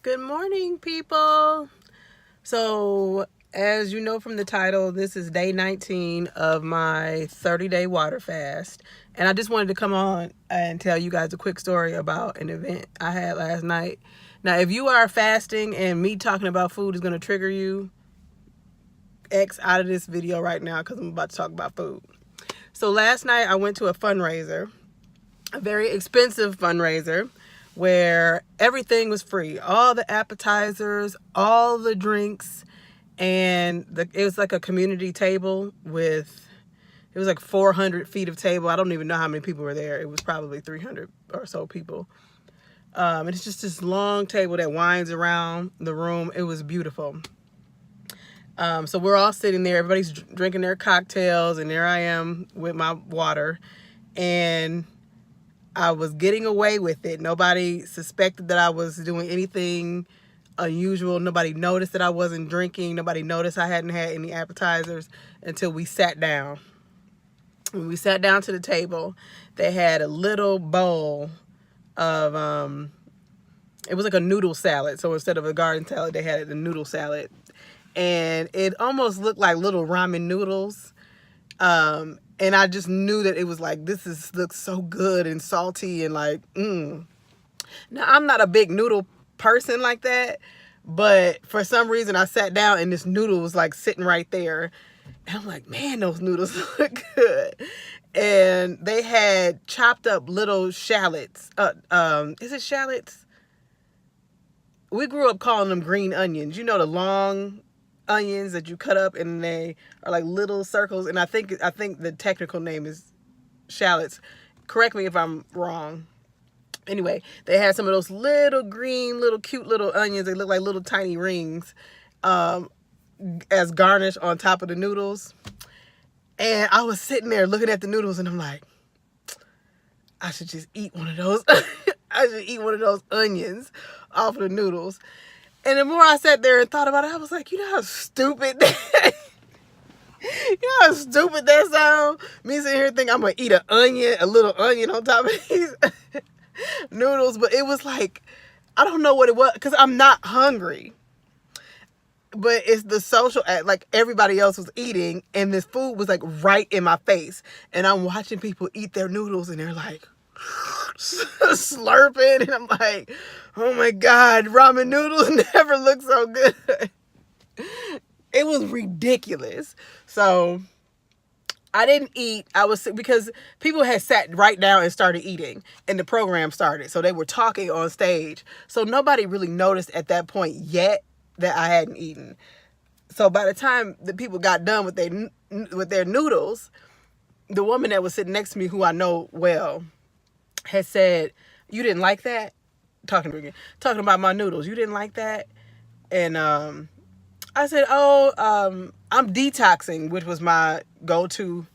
Good morning, people. So, as you know from the title, this is day 19 of my 30-day water fast. And I just wanted to come on and tell you guys a quick story about an event I had last night. Now, if you are fasting and me talking about food is going to trigger you, X out of this video right now because I'm about to talk about food. So, last night I went to a fundraiser, a very expensive fundraiser, where everything was free. All the appetizers, all the drinks, and it was like a community table it was like 400 feet of table. I don't even know how many people were there. It was probably 300 or so people. And it's just this long table that winds around the room. It was beautiful. So we're all sitting there. Everybody's drinking their cocktails, and there I am with my water. And I was getting away with it. Nobody suspected that I was doing anything unusual. Nobody noticed that I wasn't drinking. Nobody noticed I hadn't had any appetizers until we sat down. When we sat down to the table, they had a little bowl of, it was like a noodle salad. So instead of a garden salad, they had a noodle salad. And it almost looked like little ramen noodles. And I just knew that it was like, looks so good and salty and like, Now, I'm not a big noodle person like that, but for some reason I sat down and this noodle was like sitting right there. And I'm like, man, those noodles look good. And they had chopped up little shallots. Is it shallots? We grew up calling them green onions. You know, the long onions that you cut up and they are like little circles. And I think the technical name is shallots. Correct me if I'm wrong. Anyway, they had some of those little green, little cute little onions. They look like little tiny rings as garnish on top of the noodles. And I was sitting there looking at the noodles and I'm like, I should just eat one of those. I should eat one of those onions off of the noodles. And the more I sat there and thought about it, I was like, you know how stupid you know how stupid that sounds? Me sitting here thinking I'm going to eat a little onion on top of these noodles. But it was like, I don't know what it was because I'm not hungry. But it's the social act, like everybody else was eating and this food was like right in my face. And I'm watching people eat their noodles and they're like slurping. And I'm like, oh my God, ramen noodles never look so good. It was ridiculous. So I didn't eat. Because people had sat right down and started eating and the program started. So they were talking on stage. So nobody really noticed at that point yet that I hadn't eaten. So by the time the people got done with their noodles, the woman that was sitting next to me, who I know well, had said, "You didn't like that?" Talking about my noodles. You didn't like that? And I said, "Oh, I'm detoxing," which was my go-to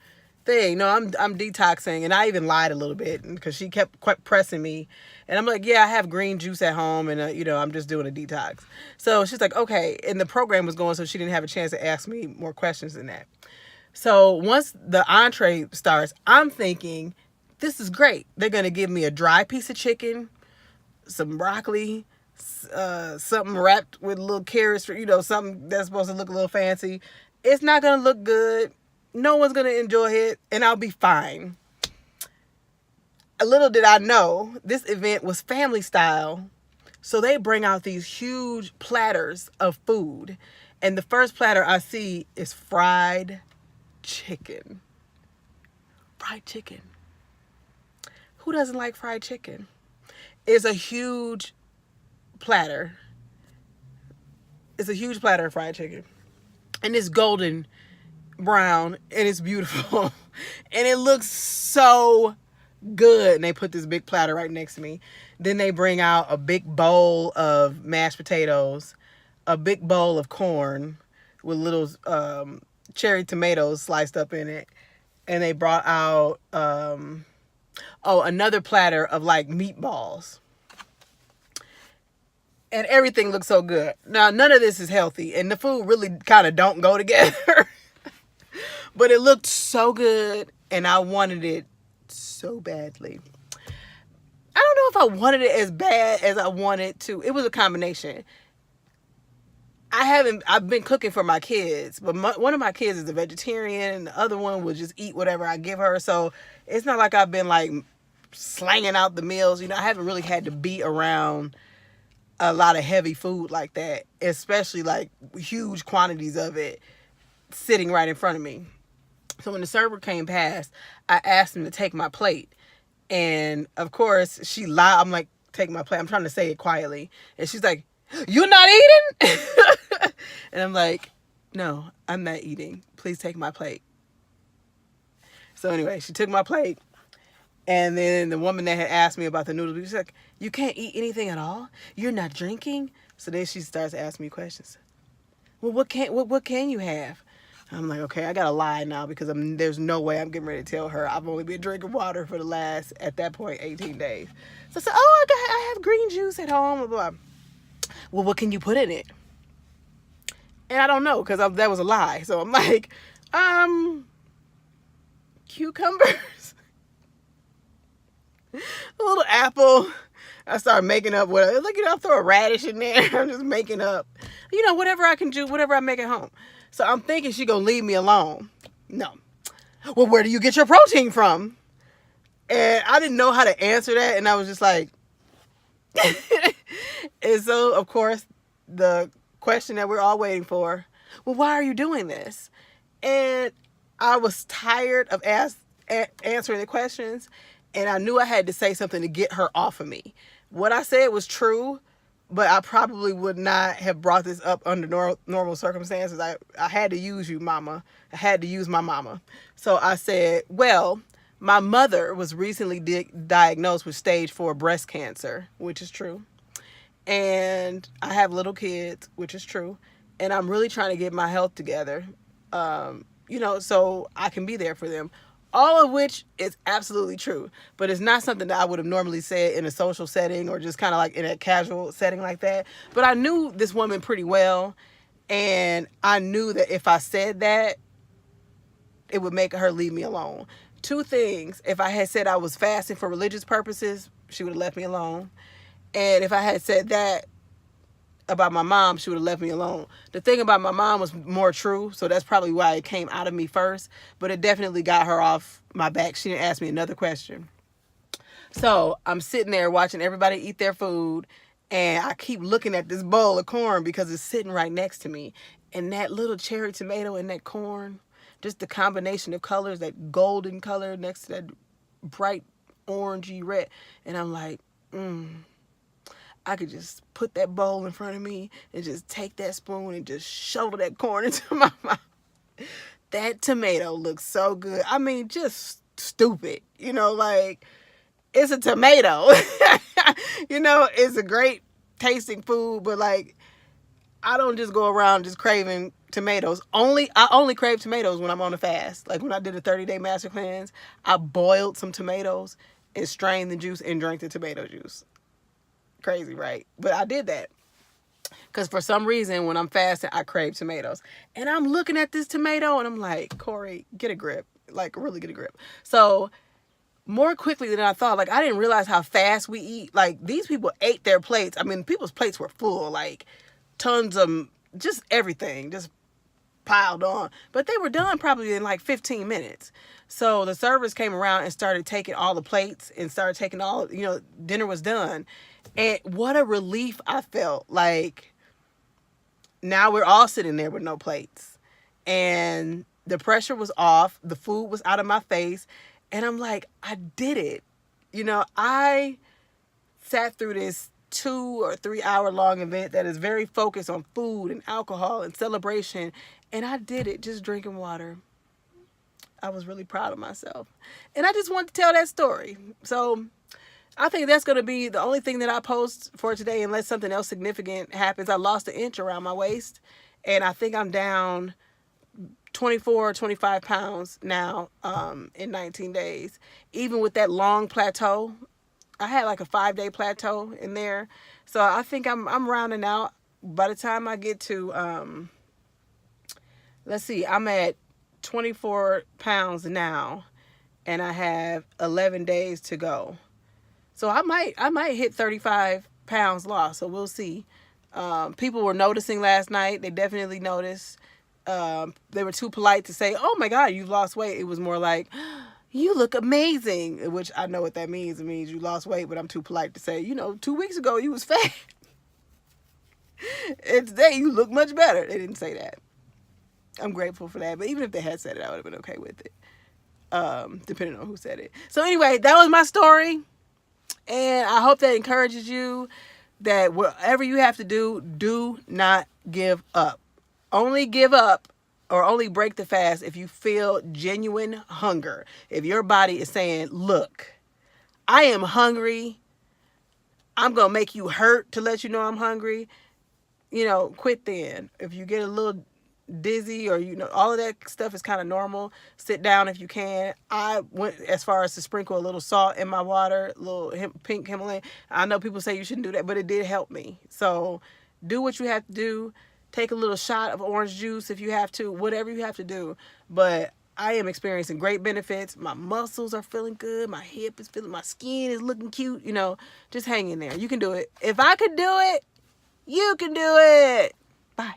thing. No, I'm detoxing, and I even lied a little bit because she kept quite pressing me, and I'm like, yeah, I have green juice at home, and I'm just doing a detox. So she's like, okay, and the program was going, so she didn't have a chance to ask me more questions than that. So once the entree starts, I'm thinking, this is great. They're gonna give me a dry piece of chicken, some broccoli, something wrapped with little carrots, something that's supposed to look a little fancy. It's not gonna look good. No one's going to enjoy it, and I'll be fine. Little did I know, this event was family style. So they bring out these huge platters of food. And the first platter I see is fried chicken. Fried chicken. Who doesn't like fried chicken? It's a huge platter. It's a huge platter of fried chicken. And it's golden brown and it's beautiful and it looks so good. And they put this big platter right next to me. Then they bring out a big bowl of mashed potatoes, a big bowl of corn with little cherry tomatoes sliced up in it, and they brought out another platter of like meatballs. And everything looks so good. Now, none of this is healthy, and the food really kind of don't go together. But it looked so good, and I wanted it so badly. I don't know if I wanted it as bad as I wanted to. It was a combination. I've been cooking for my kids, but one of my kids is a vegetarian and the other one will just eat whatever I give her. So it's not like I've been like slanging out the meals. You know, I haven't really had to be around a lot of heavy food like that, especially like huge quantities of it sitting right in front of me. So when the server came past, I asked him to take my plate. And of course, she lied. I'm like, take my plate. I'm trying to say it quietly. And she's like, "You're not eating?" And I'm like, "No, I'm not eating. Please take my plate." So anyway, she took my plate. And then the woman that had asked me about the noodles, she's like, "You can't eat anything at all? You're not drinking?" So then she starts asking me questions. "Well, what can you have?" I'm like, okay, I gotta lie now because there's no way I'm getting ready to tell her I've only been drinking water for the last, at that point, 18 days. So I said, "Oh, I have green juice at home, blah, blah." "Well, what can you put in it?" And I don't know because that was a lie. So I'm like, cucumbers, a little apple. I started making up what, like, I'll throw a radish in there. I'm just making up, whatever I can do, whatever I make at home. So I'm thinking she gonna leave me alone. No. "Well, where do you get your protein from?" And I didn't know how to answer that. And I was just like, and so, of course, the question that we're all waiting for, "Well, why are you doing this?" And I was tired of answering the questions. And I knew I had to say something to get her off of me. What I said was true, but I probably would not have brought this up under normal circumstances. I had to use you, mama. I had to use my mama. So I said, "Well, my mother was recently diagnosed with stage 4 breast cancer," which is true. "And I have little kids," which is true. "And I'm really trying to get my health together, so I can be there for them." All of which is absolutely true, but it's not something that I would have normally said in a social setting or just kind of like in a casual setting like that. But I knew this woman pretty well, and I knew that if I said that, it would make her leave me alone. Two things: if I had said I was fasting for religious purposes, she would have left me alone. And if I had said that about my mom, she would have left me alone. The thing about my mom was more true, so that's probably why it came out of me first, but it definitely got her off my back. She didn't ask me another question. So I'm sitting there watching everybody eat their food, and I keep looking at this bowl of corn because it's sitting right next to me. And that little cherry tomato and that corn, just the combination of colors, that golden color next to that bright orangey red. And I'm like, I could just put that bowl in front of me and just take that spoon and just shovel that corn into my mouth. That tomato looks so good. I mean, just stupid. Like, it's a tomato. It's a great tasting food, but like, I don't just go around just craving tomatoes. I only crave tomatoes when I'm on a fast. Like when I did a 30-day master cleanse, I boiled some tomatoes and strained the juice and drank the tomato juice. Crazy, right? But I did that because for some reason when I'm fasting, I crave tomatoes. And I'm looking at this tomato and I'm like, "Corey, get a grip. Like, really get a grip." So more quickly than I thought, like, I didn't realize how fast we eat. Like, these people ate their plates. I mean, people's plates were full, like tons of just everything just piled on, but they were done probably in like 15 minutes. So the servers came around and started taking all the plates and started taking all, dinner was done. And what a relief I felt. Like, now we're all sitting there with no plates. And the pressure was off. The food was out of my face. And I'm like, I did it. I sat through this 2 or 3 hour long event that is very focused on food and alcohol and celebration. And I did it just drinking water. I was really proud of myself. And I just wanted to tell that story. So I think that's going to be the only thing that I post for today, unless something else significant happens. I lost an inch around my waist, and I think I'm down 24 or 25 pounds now in 19 days. Even with that long plateau, I had like a 5-day plateau in there. So I think I'm rounding out. By the time I get to, let's see, I'm at 24 pounds now, and I have 11 days to go. So I might hit 35 pounds lost. So we'll see. People were noticing last night. They definitely noticed. They were too polite to say, "Oh my God, you've lost weight." It was more like, "You look amazing," which I know what that means. It means you lost weight, but I'm too polite to say, 2 weeks ago you was fat. And today you look much better. They didn't say that. I'm grateful for that. But even if they had said it, I would have been okay with it. Depending on who said it. So anyway, that was my story. And I hope that encourages you that whatever you have to do, do not give up. Only give up or only break the fast if you feel genuine hunger. If your body is saying, look, I am hungry. I'm going to make you hurt to let you know I'm hungry. Quit then. If you get a little dizzy or all of that stuff is kind of normal, sit down if you can. I went as far as to sprinkle a little salt in my water, a little pink Himalayan. I know people say you shouldn't do that, but it did help me. So do what you have to do. Take a little shot of orange juice if you have to, whatever you have to do. But I am experiencing great benefits. My muscles are feeling good. My hip is feeling, my skin is looking cute. Just hang in there. You can do it. If I could do it, you can do it. Bye.